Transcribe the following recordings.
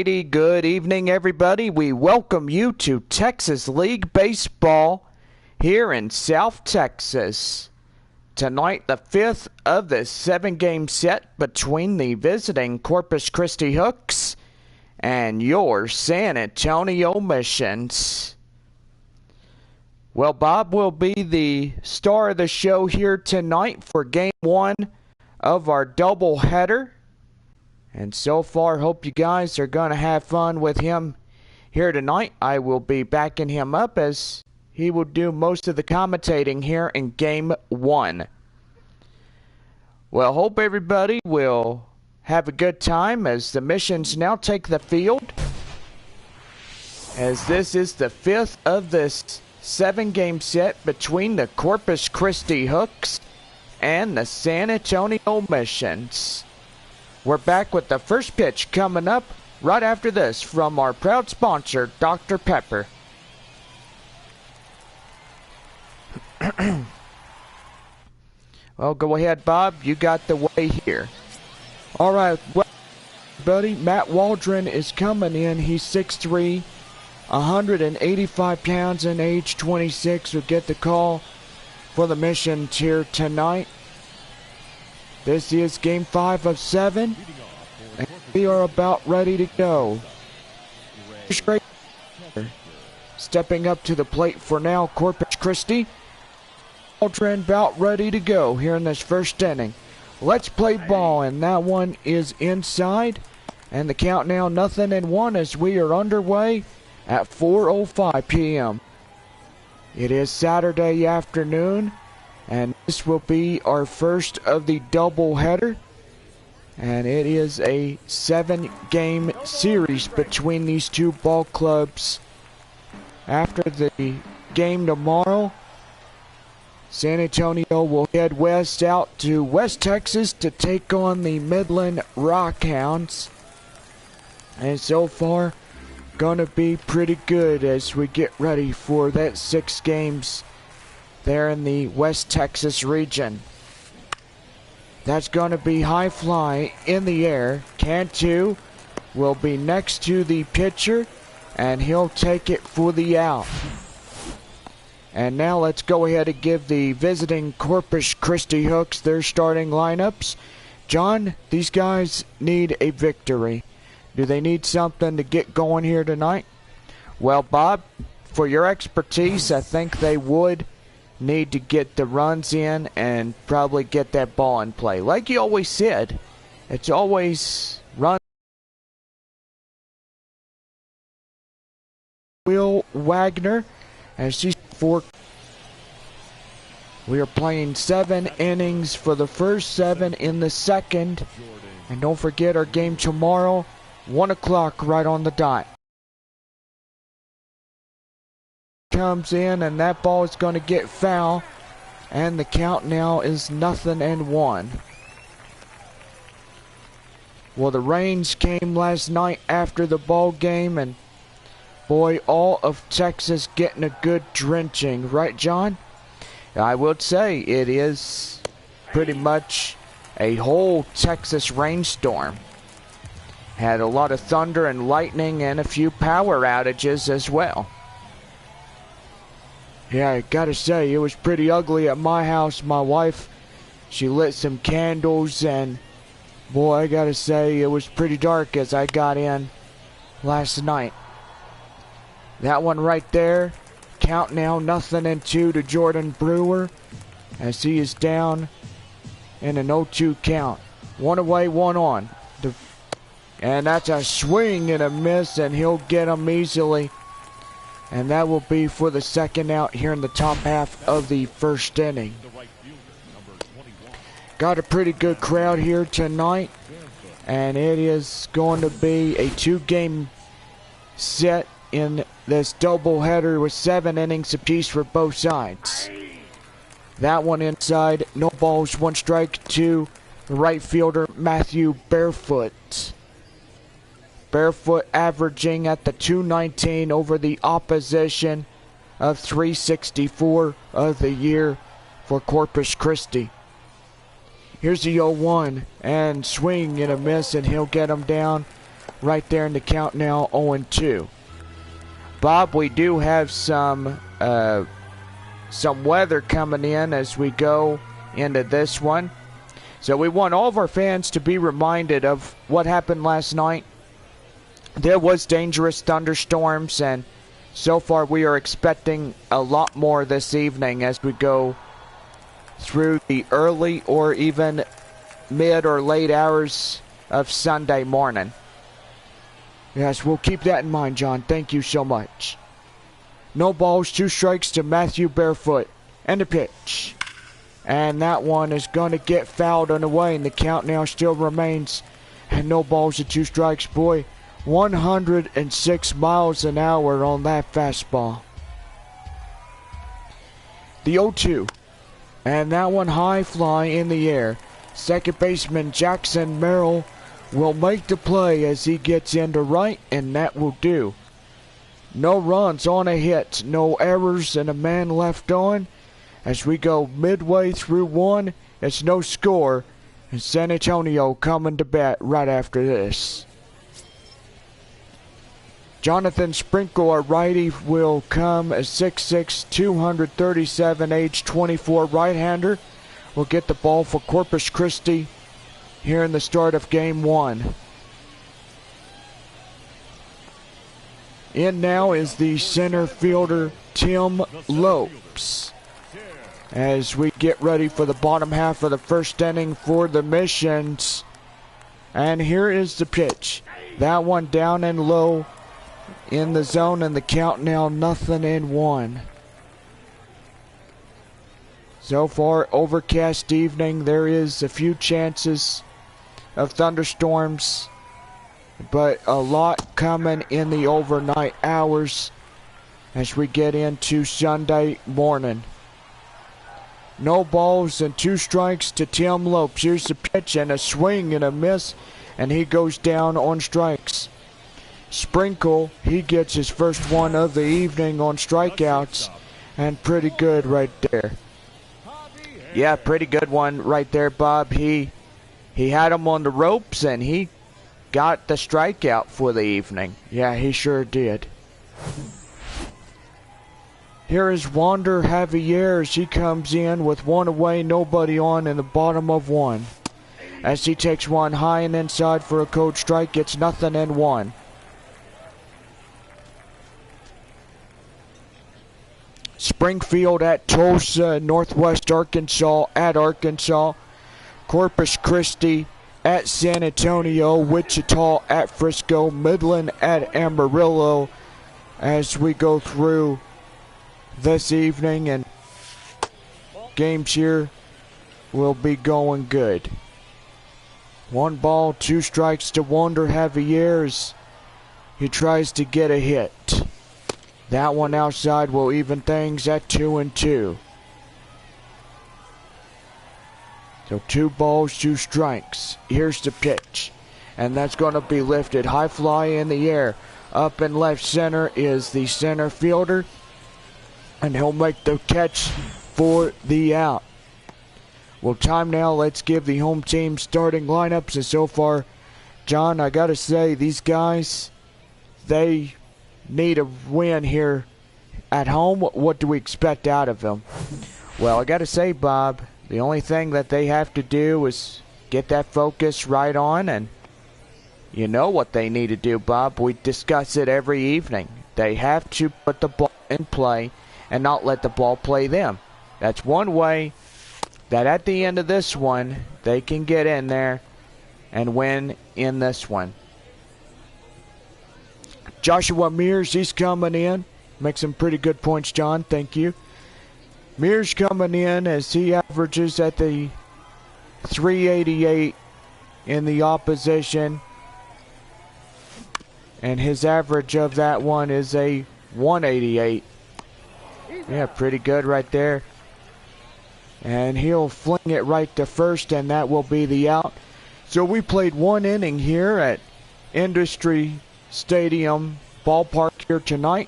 Good evening, everybody. We welcome you to Texas League Baseball here in South Texas. Tonight, the fifth of the 7-game set between the visiting Corpus Christi Hooks and your San Antonio Missions. Well, Bob will be the star of the show here tonight for Game 1 of our doubleheader. And so far, hope you guys are going to have fun with him here tonight. I will be backing him up as he will do most of the commentating here in Game 1. Well, hope everybody will have a good time as the Missions now take the field. As this is the fifth of this 7-game set between the Corpus Christi Hooks and the San Antonio Missions. We're back with the first pitch coming up right after this from our proud sponsor, Dr. Pepper. Well, go ahead, Bob. You got the way here. All right, well, buddy, Matt Waldron is coming in. He's 6'3", 185 pounds, and age 26. Will get the call for the Missions here tonight. This is Game 5 of 7, and we are about ready to go. Stepping up to the plate for now, Corpus Christi. Waldron about ready to go here in this first inning. Let's play ball, and that one is inside. And the count now 0-1 as we are underway at 4:05 p.m. It is Saturday afternoon. And this will be our first of the doubleheader. And it is a 7-game series between these two ball clubs. After the game tomorrow, San Antonio will head west out to West Texas to take on the Midland Rockhounds. And so far, gonna be pretty good as we get ready for that 6 games there in the West Texas region. That's going to be high fly in the air. Cantu will be next to the pitcher, and he'll take it for the out. And now let's go ahead and give the visiting Corpus Christi Hooks their starting lineups. John, these guys need a victory. Do they need something to get going here tonight? Well, Bob, for your expertise, I think they would need to get the runs in and probably get that ball in play. Like you always said, it's always run. Will Wagner, as she's for. We are playing 7 innings for the first 7 in the second. And don't forget our game tomorrow, 1 o'clock right on the dot. Comes in, and that ball is going to get foul, and the count now is 0-1. Well, the rains came last night after the ball game, and boy, all of Texas getting a good drenching, right, John? I would say it is pretty much a whole Texas rainstorm. Had a lot of thunder and lightning and a few power outages as well. Yeah, I gotta say, it was pretty ugly at my house. My wife, she lit some candles, and boy, I gotta say, it was pretty dark as I got in last night. That one right there, count now 0-2 to Jordan Brewer as he is down in an 0-2 count. 1 away, 1 on. And that's a swing and a miss, and he'll get them easily. And that will be for the second out here in the top half of the first inning. Got a pretty good crowd here tonight. And it is going to be a 2-game set in this doubleheader with 7 innings apiece for both sides. That one inside, no balls, 1 strike to right fielder Matthew Barefoot. Barefoot averaging at the 219 over the opposition of 364 of the year for Corpus Christi. Here's the 0-1 and swing and a miss, and he'll get him down right there in the count now, 0-2. Bob, we do have some weather coming in as we go into this one. So we want all of our fans to be reminded of what happened last night. There was dangerous thunderstorms, and so far we are expecting a lot more this evening as we go through the early or even mid or late hours of Sunday morning. Yes, we'll keep that in mind, John. Thank you so much. No balls, 2 strikes to Matthew Barefoot. And a pitch. And that one is going to get fouled on the way, and the count now still remains. And no balls and 2 strikes, boy. 106 miles an hour on that fastball. The 0-2. And that one high fly in the air. Second baseman Jackson Merrill will make the play as he gets into right, and that will do. No runs on a hit, no errors, and a man left on. As we go midway through one, it's no score, and San Antonio coming to bat right after this. Jonathan Sprinkle, a righty, will come as 6'6", 237, age 24 right-hander. Will get the ball for Corpus Christi here in the start of game 1. In now is the center fielder, Tim Lopes. As we get ready for the bottom half of the first inning for the Missions. And here is the pitch. That one down and low in the zone, and the count now 0-1. So far, overcast evening. There is a few chances of thunderstorms, but a lot coming in the overnight hours as we get into Sunday morning. No balls and 2 strikes to Tim Lopes. Here's the pitch and a swing and a miss, and he goes down on strikes. Sprinkle, he gets his first one of the evening on strikeouts, and pretty good right there. Yeah, pretty good one right there, Bob. He had him on the ropes, and he got the strikeout for the evening. Yeah, he sure did. Here is Wander Javier as he comes in with 1 away, nobody on in the bottom of 1. As he takes one high and inside for a cold strike, gets 0-1. Springfield at Tulsa, Northwest Arkansas at Arkansas. Corpus Christi at San Antonio, Wichita at Frisco, Midland at Amarillo as we go through this evening, and games here will be going good. 1 ball, 2 strikes to Wander Javier as he tries to get a hit. That one outside will even things at 2-2. So 2 balls, 2 strikes. Here's the pitch. And that's going to be lifted. High fly in the air. Up in left center is the center fielder. And he'll make the catch for the out. Well, time now. Let's give the home team starting lineups. And so far, John, I got to say, these guys, they need a win here at home. What do we expect out of them? Well, I got to say, Bob, the only thing that they have to do is get that focus right on, and you know what they need to do, Bob. We discuss it every evening. They have to put the ball in play and not let the ball play them. That's one way that at the end of this one, they can get in there and win in this one. Joshua Mears, he's coming in. Makes some pretty good points, John. Thank you. Mears coming in as he averages at the 388 in the opposition. And his average of that one is a 188. Yeah, pretty good right there. And he'll fling it right to first, and that will be the out. So we played 1 inning here at Industry Stadium Ballpark here tonight.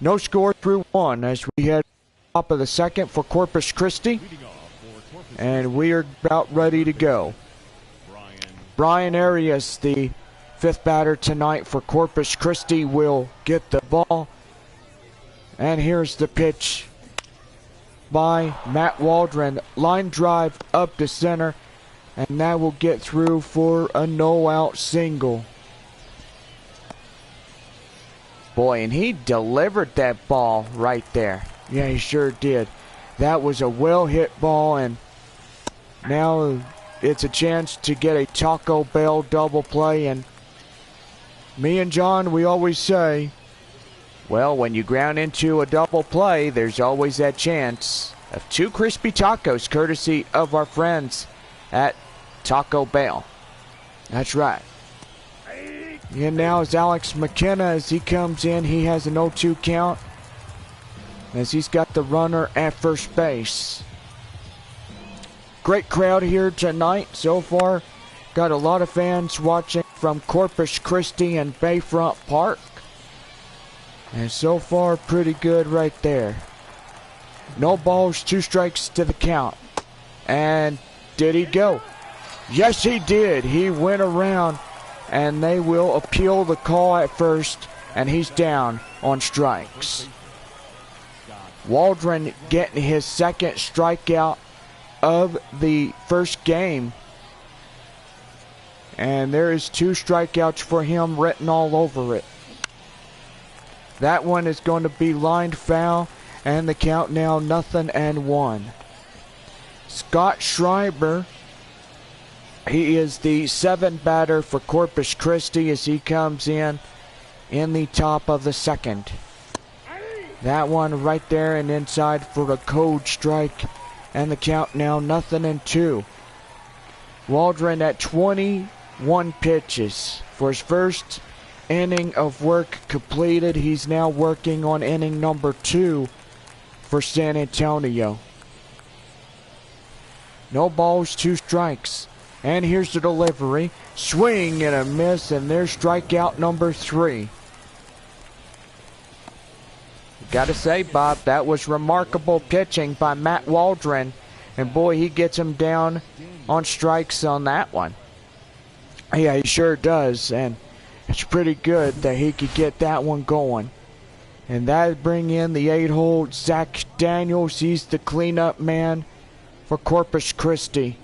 No score through 1 as we head top of the second for Corpus Christi. And we are about ready to go. Brian Arias, the Fifth batter tonight for Corpus Christi will get the ball. And here's the pitch by Matt Waldron. Line drive up to center. And that will get through for a no-out single. Boy, and he delivered that ball right there. Yeah, he sure did. That was a well-hit ball, and now it's a chance to get a Taco Bell double play. And me and John, we always say, well, when you ground into a double play, there's always that chance of 2 crispy tacos, courtesy of our friends at Taco Bell. That's right. And now is Alex McKenna as he comes in. He has an 0-2 count as he's got the runner at first base. Great crowd here tonight so far. Got a lot of fans watching from Corpus Christi and Bayfront Park. And so far, pretty good right there. No balls, 2 strikes to the count. And did he go? Yes, he did. He went around, and they will appeal the call at first, and he's down on strikes. Waldron getting his second strikeout of the first game. And there is 2 strikeouts for him written all over it. That one is going to be lined foul, and the count now 0-1. Scott Schreiber, he is the 7th batter for Corpus Christi as he comes in the top of the second. That one right there and inside for a cold strike, and the count now 0-2. Waldron at 21 pitches for his first inning of work completed. He's now working on inning number 2 for San Antonio. No balls, 2 strikes. And here's the delivery. Swing and a miss, and there's strikeout number 3. Gotta say, Bob, that was remarkable pitching by Matt Waldron. And boy, he gets him down on strikes on that one. Yeah, he sure does. And it's pretty good that he could get that one going. And that bring in the 8-hole Zach Daniels. He's the cleanup man for Corpus Christi.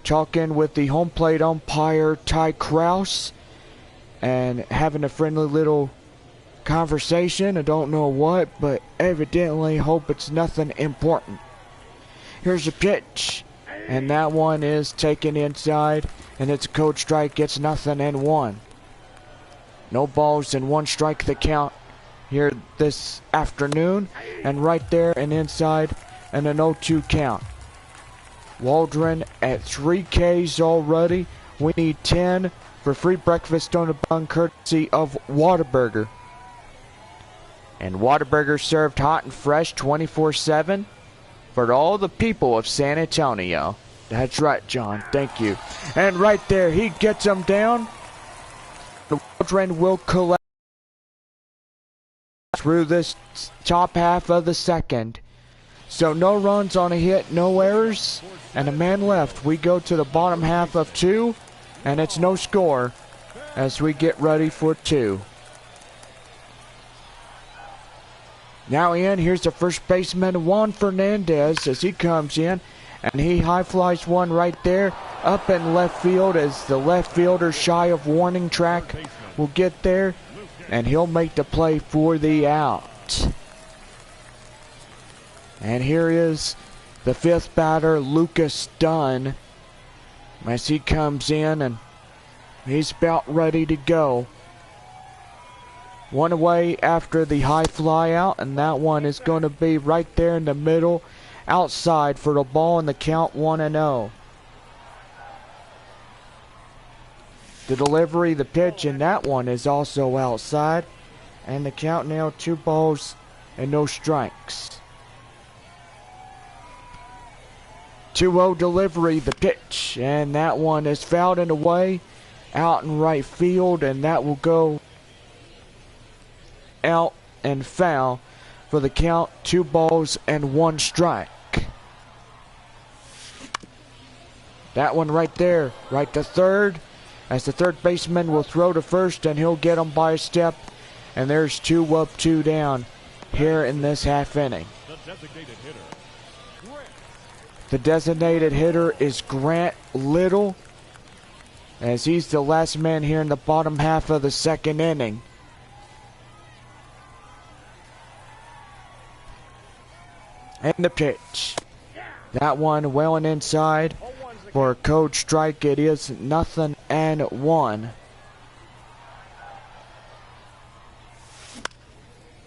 Talking with the home plate umpire Ty Kraus and having a friendly little conversation. I don't know what, but evidently hope it's nothing important. Here's a pitch, and that one is taken inside, and it's a cold strike. Gets 0-1. No balls and 1 strike the count here this afternoon, and right there and inside and an 0-2 count. Waldron at 3 Ks already. We need 10 for free breakfast on a bun courtesy of Whataburger. And Whataburger served hot and fresh 24/7 for all the people of San Antonio. That's right, John. Thank you. And right there, he gets them down. The Waldron will collect through this top half of the second. So no runs on a hit, no errors, and a man left. We go to the bottom half of 2, and it's no score as we get ready for 2. Now here's the first baseman, Juan Fernandez, as he comes in, and he high flies one right there up in left field as the left fielder shy of warning track will get there, and he'll make the play for the out. And here is the 5th batter, Lucas Dunn, as he comes in, and he's about ready to go. One away after the high fly out, and that one is going to be right there in the middle, outside for the ball, and the count 1-0. The delivery, the pitch, and that one is also outside, and the count now 2 balls and no strikes. 2-0 delivery, the pitch, and that one is fouled and away, out in right field, and that will go out and foul for the count 2 balls and 1 strike. That one right there, right to third, as the third baseman will throw to first, and he'll get him by a step. And there's 2 up, 2 down here in this half inning. The designated hitter is Grant Little, as he's the last man here in the bottom half of the second inning. And the pitch. That one well and inside for a code strike. It is 0-1.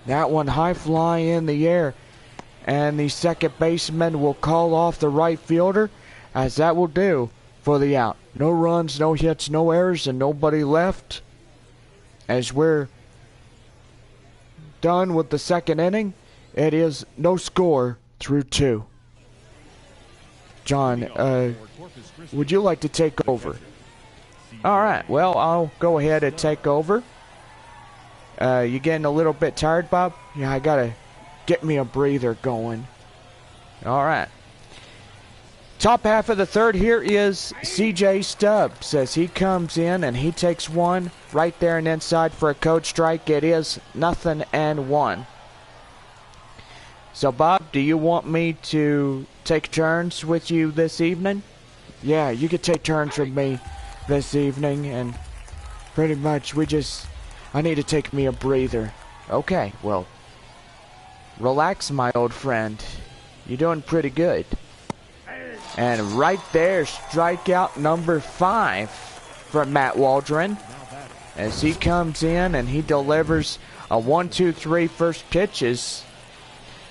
That one high fly in the air. And the second baseman will call off the right fielder, as that will do for the out. No runs, no hits, no errors, and nobody left. As we're done with the second inning, it is no score through 2. John, would you like to take over? All right, well, I'll go ahead and take over. You getting a little bit tired, Bob? Yeah, I gotta get me a breather going. All right. Top half of the third, here is CJ Stubbs as he comes in and he takes one right there and inside for a code strike. It is 0-1. So, Bob, do you want me to take turns with you this evening? Yeah, you could take turns with me this evening, and pretty much I need to take me a breather. Okay, well, relax, my old friend. You're doing pretty good. And right there, strikeout number 5 from Matt Waldron, as he comes in and he delivers a 1-2-3 first pitches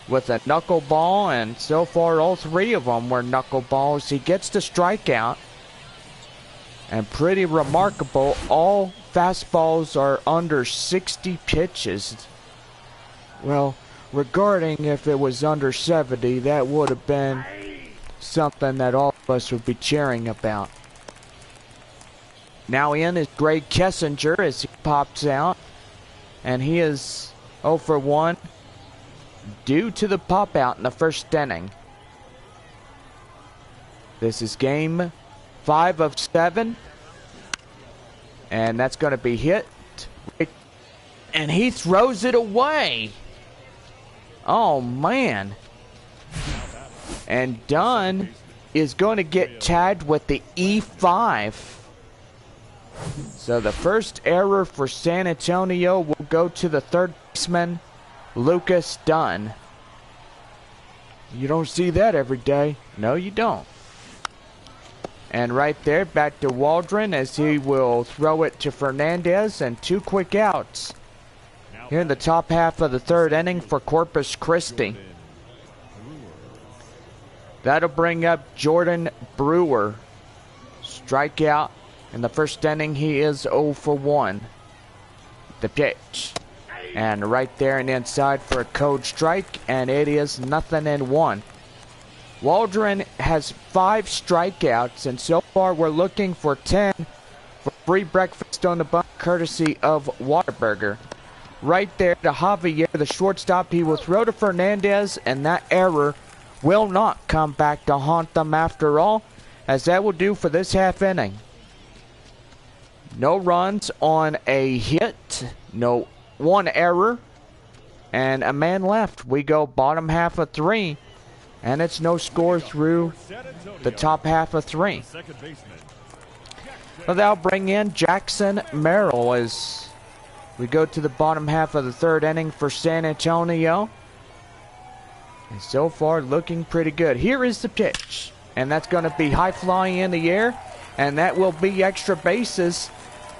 with a knuckleball, and so far all 3 of them were knuckleballs. He gets the strikeout, and pretty remarkable, all fastballs are under 60 pitches. Well, regarding if it was under 70, that would have been something that all of us would be cheering about. Now in is Greg Kessinger as he pops out, and he is 0 for 1 due to the pop out in the first inning. This is game 5 of 7, and that's going to be hit, and he throws it away. Oh man. And Dunn is going to get tagged with the E5. So the first error for San Antonio will go to the third baseman, Lucas Dunn. You don't see that every day. No, you don't. And right there, back to Waldron as he will throw it to Fernandez, and 2 quick outs here in the top half of the third inning for Corpus Christi. That'll bring up Jordan Brewer. Strikeout in the first inning. He is 0 for 1. The pitch. And right there and inside for a code strike. And it is 0-1. Waldron has 5 strikeouts. And so far we're looking for 10 for free breakfast on the bun, courtesy of Whataburger. Right there to Javier, the shortstop. He will throw to Fernandez, and that error will not come back to haunt them after all, as that will do for this half inning. No runs on a hit, no 1 error, and a man left. We go bottom half of 3, and it's no score through the top half of 3. So they'll bring in Jackson Merrill as we go to the bottom half of the third inning for San Antonio. And so far looking pretty good. Here is the pitch, and that's going to be high fly in the air, and that will be extra bases,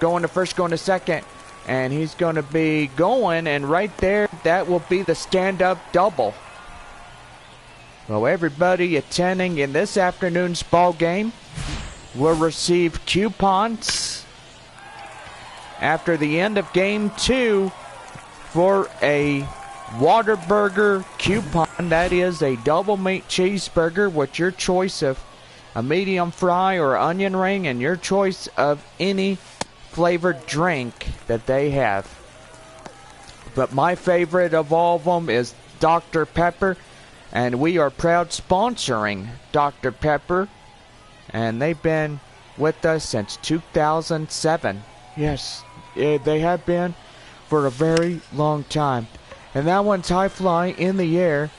going to first, going to second, and he's going to be going, and right there that will be the stand-up double. Well, everybody attending in this afternoon's ball game will receive coupons after the end of game 2 for a Whataburger coupon. That is a double meat cheeseburger with your choice of a medium fry or onion ring, and your choice of any flavored drink that they have. But my favorite of all of them is Dr. Pepper, and we are proud sponsoring Dr. Pepper, and they've been with us since 2007. Yes, they have been for a very long time. And that one's high fly in the air.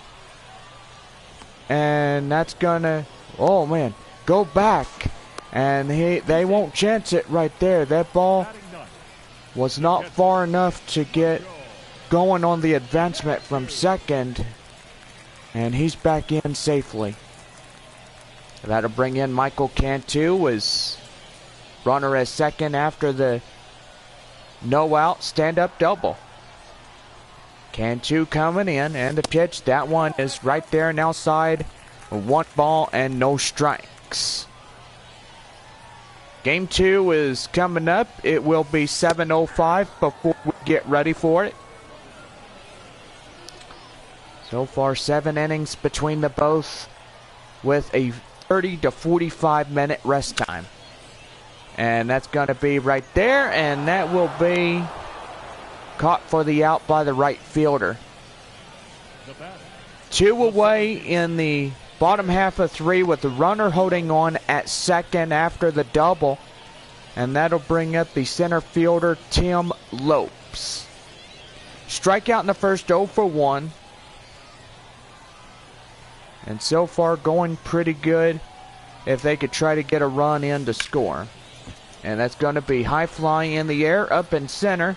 And that's gonna, oh man, go back. And they won't chance it right there. That ball was not far enough to get going on the advancement from second. And he's back in safely. That'll bring in Michael Cantu as runner as second after the no out stand-up double. Cantu coming in, and the pitch, that one is right there and outside. 1 ball and no strikes. Game 2 is coming up. It will be 7:05 before we get ready for it. So far, 7 innings between the both with a 30 to 45 minute rest time. And that's going to be right there, and that will be caught for the out by the right fielder. 2 away in the bottom half of 3 with the runner holding on at second after the double. And that'll bring up the center fielder, Tim Lopes. Strikeout in the first, 0 for 1. And so far going pretty good if they could try to get a run in to score. And that's going to be high fly in the air up in center.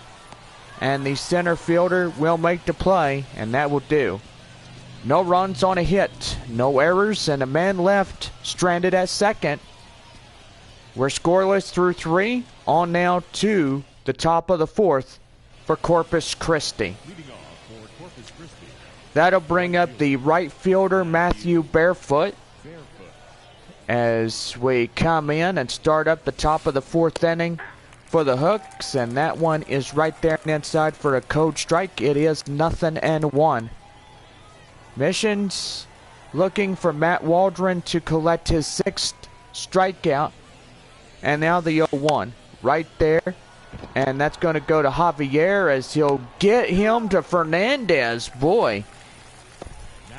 And the center fielder will make the play, and that will do. No runs on a hit, no errors, and a man left stranded at second. We're scoreless through 3, on now to the top of the 4th for Corpus Christi. That'll bring up the right fielder, Matthew Barefoot, as we come in and start up the top of the 4th inning for the Hooks, and that one is right there inside for a code strike. It is 0-1. Missions looking for Matt Waldron to collect his 6th strikeout, and now the 0-1 right there, and that's going to go to Javier as he'll get him to Fernandez. Boy,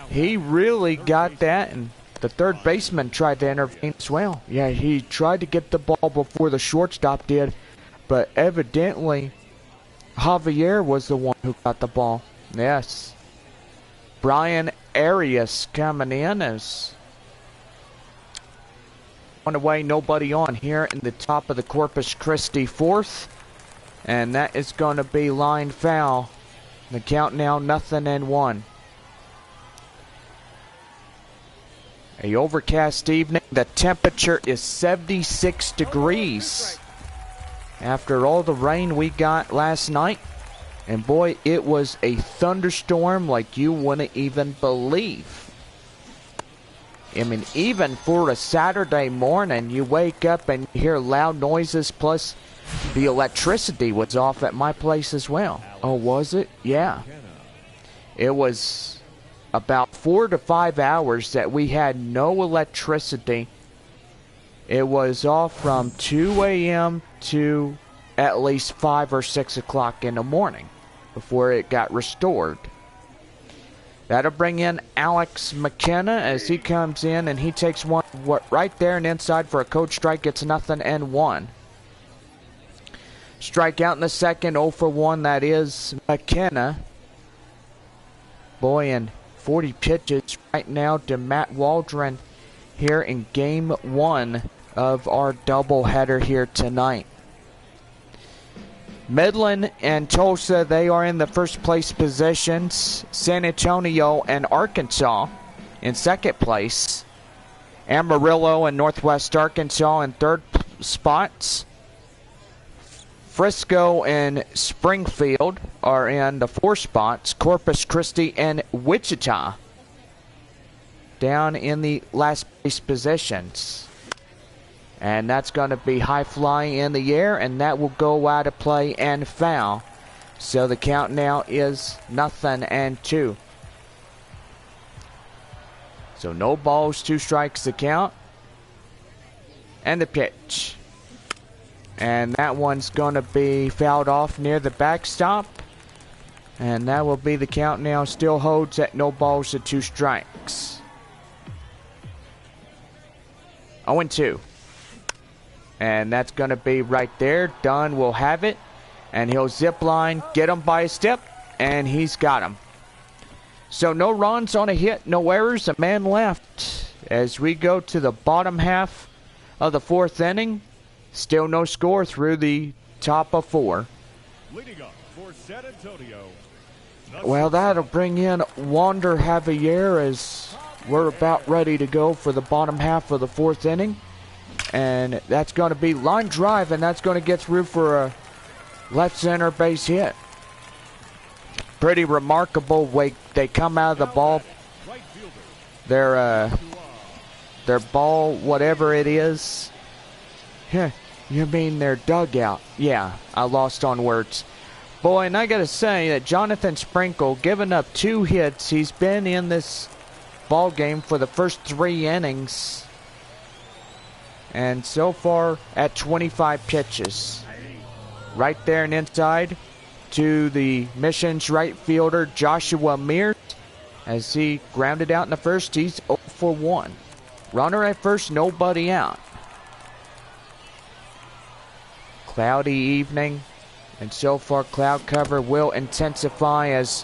he really got that, and the third baseman tried to intervene as well. Yeah, he tried to get the ball before the shortstop did, but evidently Javier was the one who got the ball. Yes. Brian Arias coming in as one away, nobody on here in the top of the Corpus Christi 4th. And that is going to be line foul. The count now 0-1. A overcast evening. The temperature is 76 degrees. After all the rain we got last night. And boy, it was a thunderstorm like you wouldn't even believe. I mean, even for a Saturday morning, you wake up and you hear loud noises, plus the electricity was off at my place as well. Oh, was it? Yeah. It was about 4 to 5 hours that we had no electricity. It was off from 2 a.m. to at least 5 or 6 o'clock in the morning before it got restored. That'll bring in Alex McKenna as he comes in, and he takes one right there and inside for a code strike. It's 0-1. Strikeout in the second, 0 for 1. That is McKenna. Boy, and 40 pitches right now to Matt Waldron here in game 1 of our doubleheader here tonight. Midland and Tulsa, they are in the first place positions. San Antonio and Arkansas in second place. Amarillo and Northwest Arkansas in third spots. Frisco and Springfield are in the 4 spots. Corpus Christi and Wichita down in the last place positions. And that's going to be high fly in the air, and that will go out of play and foul. So the count now is 0-2. So no balls, 2 strikes the count. And the pitch. And that one's going to be fouled off near the backstop. And that will be the count now. Still holds at no balls to 2 strikes. 0-2. And that's going to be right there. Dunn will have it. And he'll zip line, get him by a step, and he's got him. So no runs on a hit, no errors, a man left. As we go to the bottom half of the fourth inning, still no score through the top of four. Leading up for San Antonio. Well, that'll bring in Wander Javier as we're about ready to go for the bottom half of the fourth inning. And that's going to be line drive, and that's going to get through for a left center base hit. Pretty remarkable way they come out of the ball. Their ball, whatever it is. You mean their dugout? Yeah, I lost on words. Boy, and I got to say that Jonathan Sprinkle, giving up 2 hits, he's been in this ball game for the first 3 innings. And so far at 25 pitches. Right there and inside to the Mission's right fielder, Joshua Mears. As he grounded out in the first, he's 0 for 1. Runner at first, nobody out. Cloudy evening. And so far, cloud cover will intensify as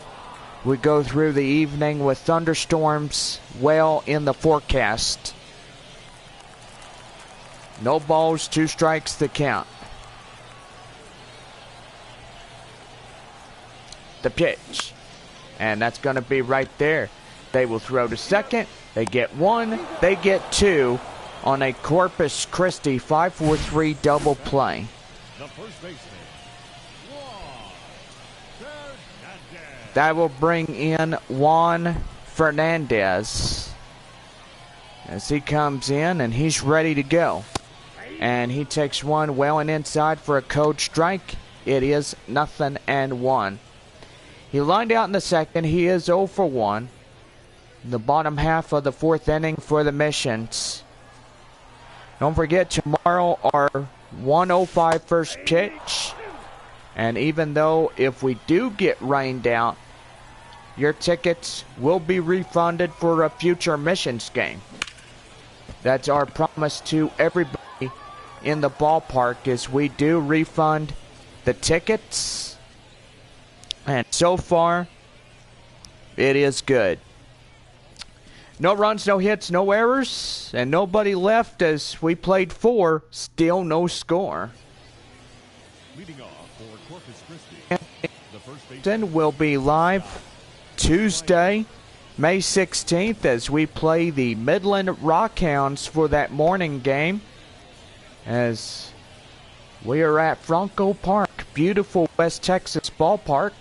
we go through the evening with thunderstorms well in the forecast. No balls, 2 strikes to count. The pitch. And that's going to be right there. They will throw to second. They get 1. They get 2 on a Corpus Christi 5-4-3 double play. The first baseman. That will bring in Juan Fernandez as he comes in, and he's ready to go. And he takes one well and inside for a code strike. It is 0-1. He lined out in the second. He is 0 for 1. The bottom half of the fourth inning for the Missions. Don't forget, tomorrow our 1:05 first pitch. And even though if we do get rained out, your tickets will be refunded for a future Missions game. That's our promise to everybody in the ballpark, is we do refund the tickets. And so far, it is good. No runs, no hits, no errors, and nobody left as we played 4. Still no score. Leading off for Corpus Christi. The first Then will be live Tuesday, May 16th, as we play the Midland Rockhounds for that morning game. As we are at Franco Park, beautiful West Texas ballpark.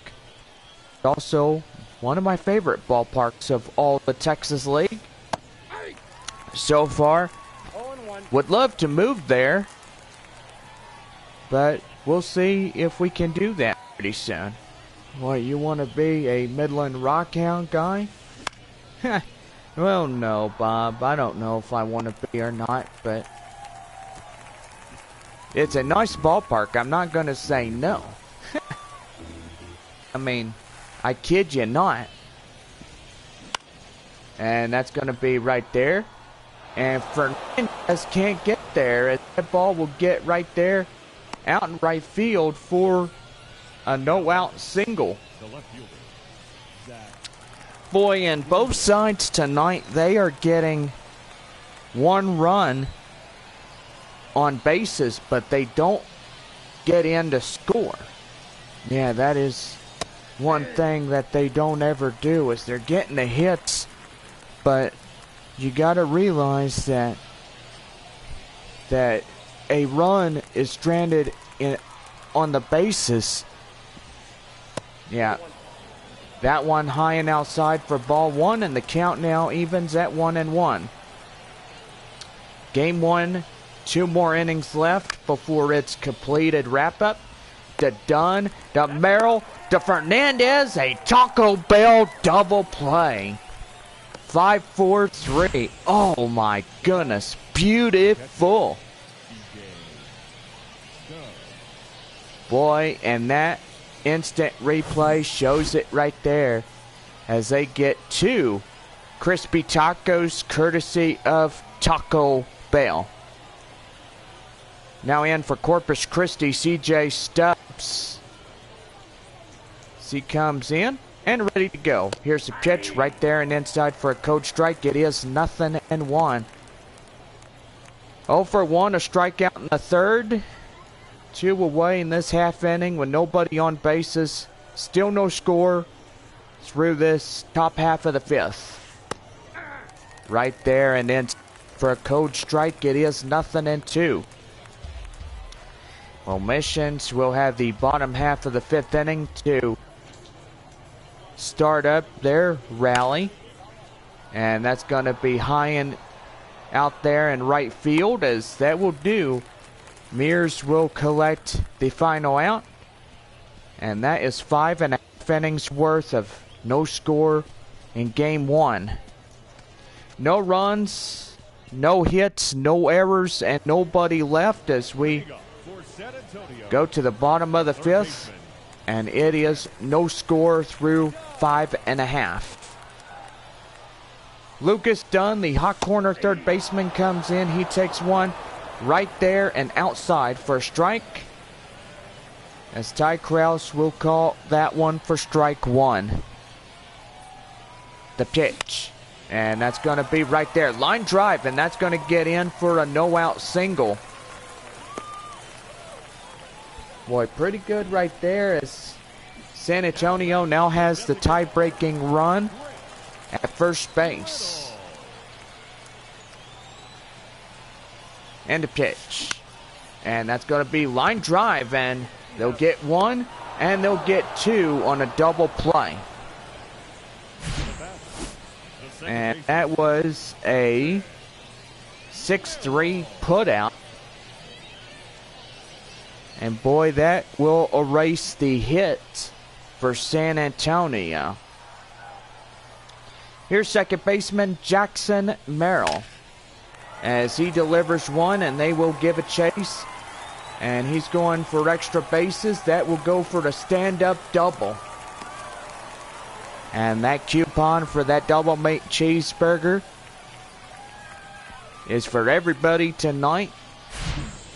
Also one of my favorite ballparks of all the Texas League. So far, would love to move there, but we'll see if we can do that pretty soon. What, you want to be a Midland Rockhound guy? Well, no, Bob. I don't know if I want to be or not, but it's a nice ballpark. I'm not going to say no. I mean, I kid you not. And that's going to be right there. And Fernandez can't get there, as that ball will get right there out in right field for a no-out single. The left fielder, Zach. Boy, and both sides tonight, they are getting 1 run on bases, but they don't get in to score. Yeah, that is one thing that they don't ever do, is they're getting the hits, but you got to realize that a run is stranded on the bases. Yeah, that one high and outside for ball 1, and the count now evens at 1-1. Game 1, 2 more innings left before its completed wrap-up. To Dunn, to Merrill, to Fernandez, a Taco Bell double play. 5-4-3. Oh my goodness, beautiful. Boy, and that instant replay shows it right there, as they get 2 crispy tacos courtesy of Taco Bell. Now in for Corpus Christi, CJ Stubbs. He comes in and ready to go. Here's the pitch right there and inside for a code strike. It is 0-1. 0 for 1, a strikeout in the third. 2 away in this half inning with nobody on bases. Still no score through this top half of the fifth. Right there and then for a code strike, it is 0-2. Omissions will have the bottom half of the fifth inning to start up their rally. And that's going to be high and out there in right field, as that will do. Mears will collect the final out. And that is 5.5 innings worth of no score in game one. No runs, no hits, no errors, and nobody left as we go to the bottom of the fifth. And it is no score through 5.5. Lucas Dunn, the hot corner third baseman, comes in. He takes one right there and outside for a strike, as Ty Krause will call that one for strike one. The pitch, and that's going to be right there. Line drive, and that's going to get in for a no-out single. Boy, pretty good right there, as San Antonio now has the tie-breaking run at first base. And a pitch. And that's going to be line drive, and they'll get one, and they'll get two on a double play. And that was a 6-3 putout. And boy, that will erase the hit for San Antonio. Here's second baseman Jackson Merrill, as he delivers one, and they will give a chase. And he's going for extra bases. That will go for the stand-up double. And that coupon for that double meat cheeseburger is for everybody tonight,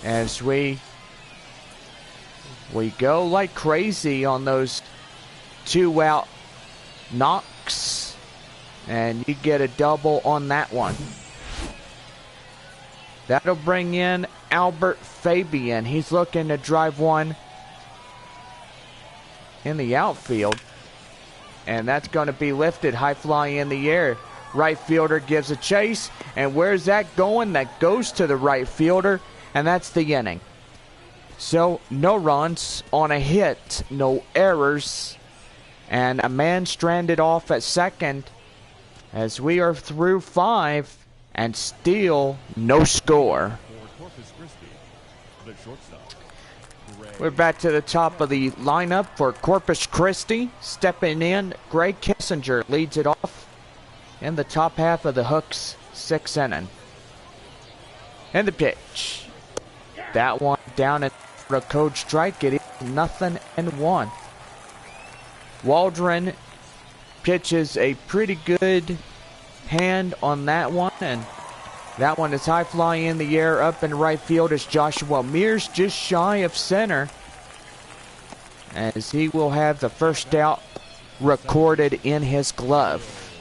as we go like crazy on those 2-out knocks, and you get a double on that one. That'll bring in Albert Fabian. He's looking to drive one in the outfield, and that's going to be lifted high fly in the air. Right fielder gives a chase, and where's that going? That goes to the right fielder, and that's the inning. So no runs on a hit, no errors, and a man stranded off at second, as we are through 5 and still no score. We're back to the top of the lineup for Corpus Christi. Stepping in, Greg Kissinger leads it off in the top half of the Hooks' 6th inning. And the pitch. That one down at a code strike. It is 0-1. Waldron pitches a pretty good hand on that one, and that one is high fly in the air up in right field as Joshua Mears just shy of center, as he will have the first out recorded in his glove.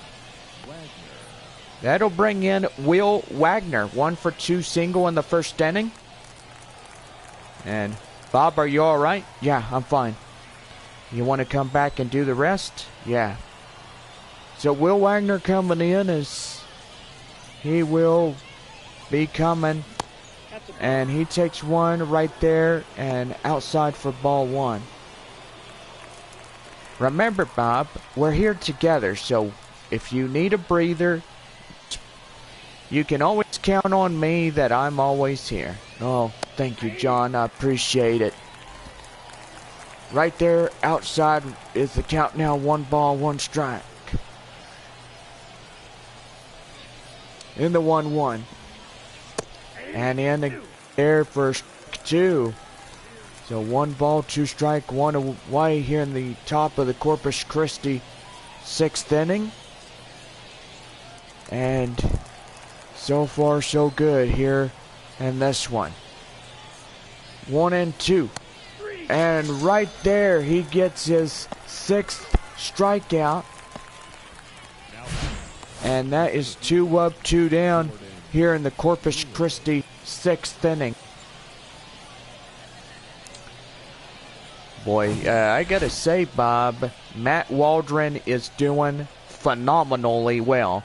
That'll bring in Will Wagner, 1 for 2 single in the first inning. And Bob, are you all right? Yeah, I'm fine. You want to come back and do the rest? Yeah. So Will Wagner coming in, as he will be coming, and he takes one right there and outside for ball 1. Remember, Bob, we're here together, so if you need a breather, you can always count on me that I'm always here. Oh, thank you, John. I appreciate it. Right there outside is the count now. 1 ball, 1 strike. In the 1-1. And in the air for 2. So 1 ball, 2 strike, 1 away here in the top of the Corpus Christi 6th inning. And so far so good here in this one. 1-2. And right there, he gets his 6th strikeout. And that is 2 up, 2 down here in the Corpus Christi 6th inning. Boy, I gotta say, Bob, Matt Waldron is doing phenomenally well.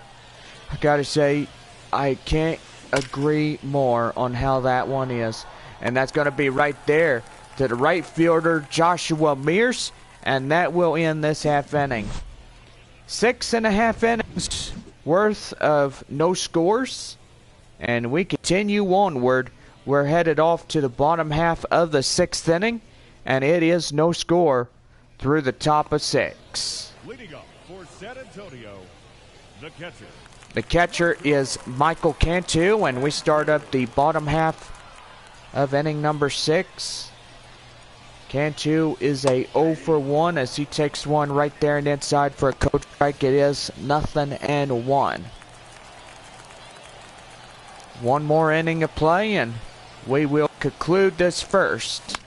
I gotta say, I can't agree more on how that one is. And that's gonna be right there to the right fielder, Joshua Mears, and that will end this half inning. 6.5 innings worth of no scores, and we continue onward. We're headed off to the bottom half of the 6th inning, and it is no score through the top of 6. Leading up for San Antonio, the catcher. The catcher is Michael Cantu, and we start up the bottom half of inning number 6. Cantu is a 0 for 1 as he takes one right there and inside for a coach strike. It is 0-1. One more inning of play, and we will conclude this first.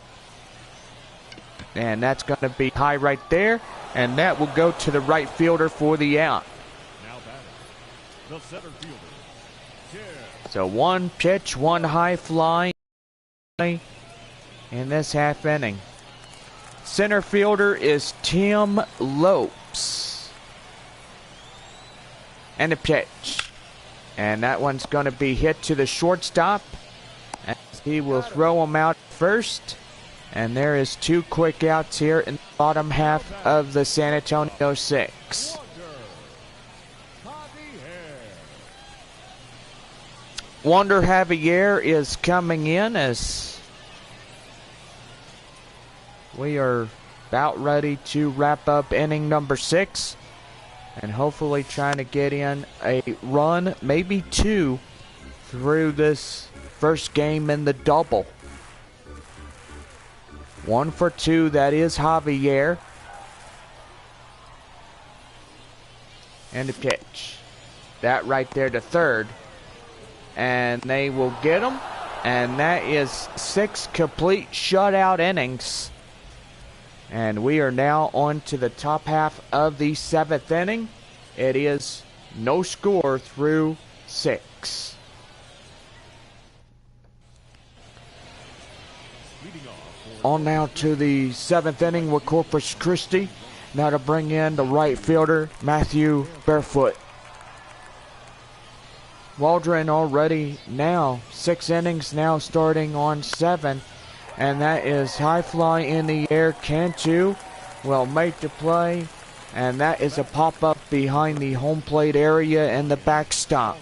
And that's going to be high right there, and that will go to the right fielder for the out. Now batting, the center fielder. So 1 pitch, 1 high fly in this half inning. Center fielder is Tim Lopes. And a pitch. And that one's going to be hit to the shortstop. As he will throw him out first. And there is 2 quick outs here in the bottom half of the San Antonio 6. Wander Javier is coming in as we are about ready to wrap up inning number 6 and hopefully trying to get in a run, maybe 2, through this first game in the double. 1 for 2, that is Javier. And a pitch. That right there to third. And they will get him. And that is 6 complete shutout innings. And we are now on to the top half of the 7th inning. It is no score through 6. On now to the 7th inning with Corpus Christi. Now to bring in the right fielder, Matthew Barefoot. Waldron already now 6 innings, now starting on 7. And that is high fly in the air. Cantu will make the play. And that is a pop-up behind the home plate area and the backstop.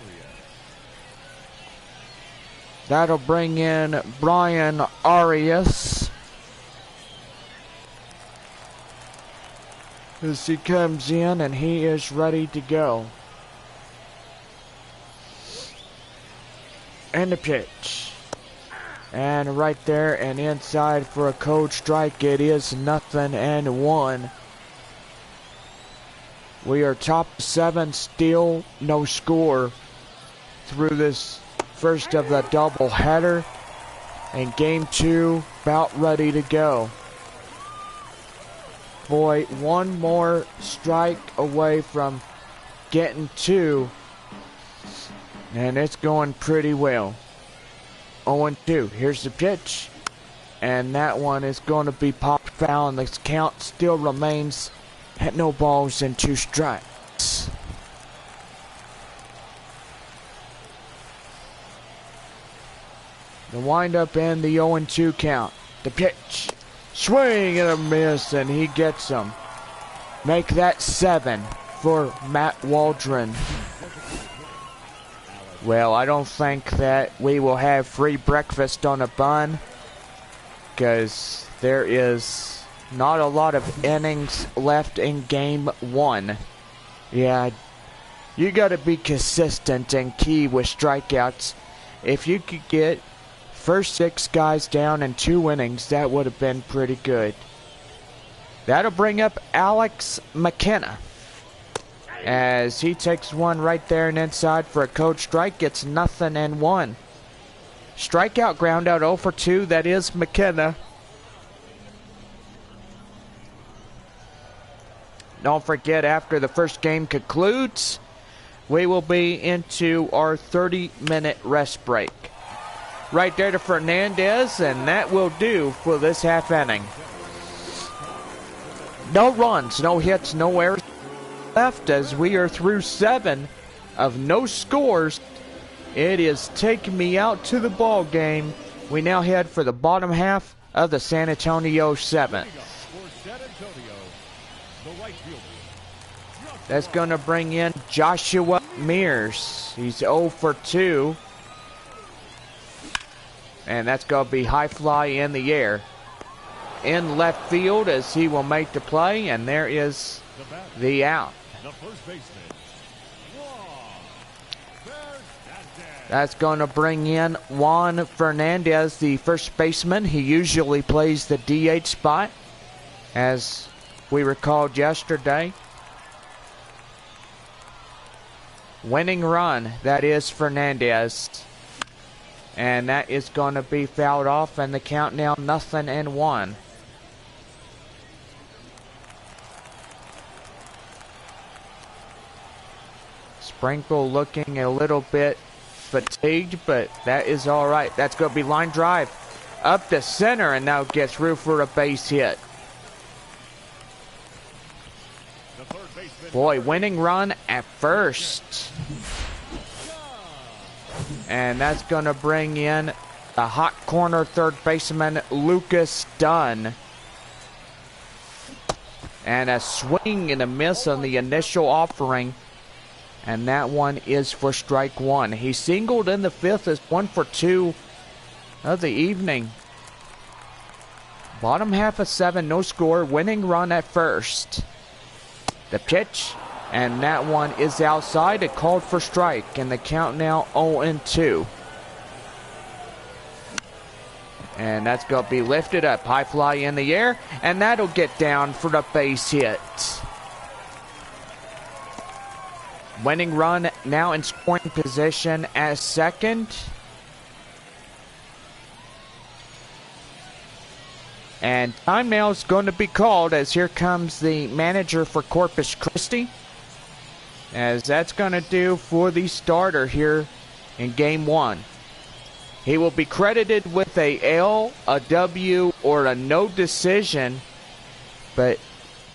That'll bring in Brian Arias as he comes in, and he is ready to go. And the pitch. And right there and inside for a cold strike. It is 0-1. We are top 7, still no score through this first of the double header. And game 2 about ready to go. Boy, 1 more strike away from getting 2. And it's going pretty well. 0-2. Here's the pitch. And that one is going to be popped foul. And the count still remains at no balls and 2 strikes. The windup and the 0-2 count. The pitch. Swing and a miss. And he gets them. Make that 7 for Matt Waldron. Well, I don't think that we will have free breakfast on a bun, because there is not a lot of innings left in game 1. Yeah, you got to be consistent and key with strikeouts. If you could get first 6 guys down in 2 innings, that would have been pretty good. That'll bring up Alex McKenna, as he takes one right there and inside for a cold strike. It's 0-1. Strikeout, ground out, 0 for 2. That is McKenna. Don't forget, after the first game concludes, we will be into our 30-minute rest break. Right there to Fernandez, and that will do for this half inning. No runs, no hits, no errors left as we are through 7 of no scores. It is taking me out to the ball game. We now head for the bottom half of the San Antonio 7th. That's going to bring in Joshua Mears. He's 0 for 2. And that's going to be high fly in the air. In left field as he will make the play. And there is the out. That's going to bring in Juan Fernandez, the first baseman. He usually plays the DH spot, as we recalled yesterday. Winning run, that is Fernandez. And that is going to be fouled off, and the count now 0-1. Sprinkle looking a little bit fatigued, but that is all right. That's going to be line drive up the center, and now gets through for a base hit. Boy, winning run at first. And that's going to bring in the hot corner third baseman, Lucas Dunn. And a swing and a miss on the initial offering. And that one is for strike one. He singled in the fifth as 1 for 2 of the evening. Bottom half of 7, no score, winning run at first. The pitch, and that one is outside. It called for strike, and the count now 0-2. And that's going to be lifted up, high fly in the air, and that'll get down for the base hit. Winning run now in scoring position as second. And time now is going to be called as here comes the manager for Corpus Christi. As that's going to do for the starter here in game 1. He will be credited with a L, a W, or a no decision. But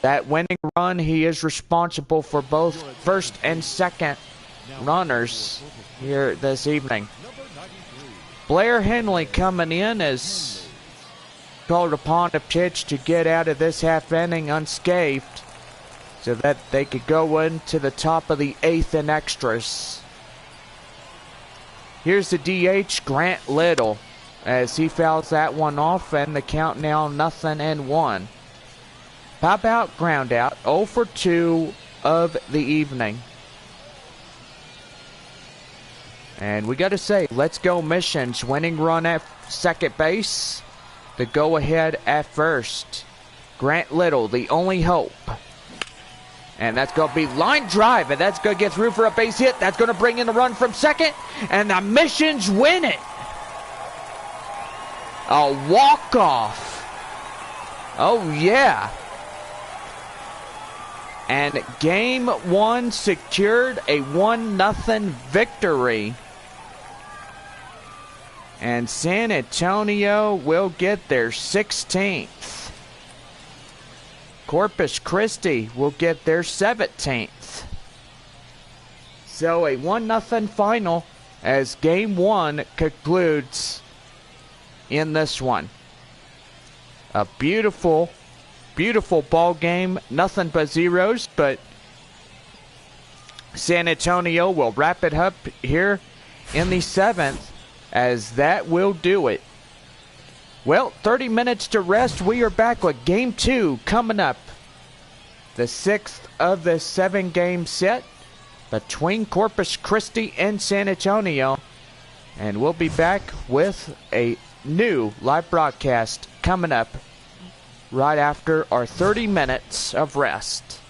that winning run, he is responsible for both first and second runners here this evening. Blair Henley coming in as called upon to pitch to get out of this half inning unscathed so that they could go into the top of the 8th in extras. Here's the DH, Grant Little, as he fouls that one off, and the count now 0-1. Pop out, ground out, 0 for 2 of the evening. And we got to say, let's go Missions. Winning run at second base. The go-ahead at first. Grant Little, the only hope. And that's going to be line drive, and that's going to get through for a base hit. That's going to bring in the run from second, and the Missions win it. A walk-off. Oh, yeah. And game 1 secured a 1-0 victory. And San Antonio will get their 16th. Corpus Christi will get their 17th. So a 1-0 final as game 1 concludes in this one. A beautiful, beautiful ball game. Nothing but zeros, but San Antonio will wrap it up here in the 7th. As that will do it. Well, 30 minutes to rest. We are back with Game 2 coming up. The 6th of the 7-game set between Corpus Christi and San Antonio. And we'll be back with a new live broadcast coming up right after our 30 minutes of rest.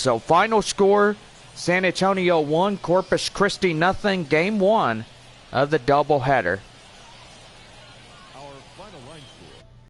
So final score, San Antonio 1, Corpus Christi nothing, game 1 of the doubleheader.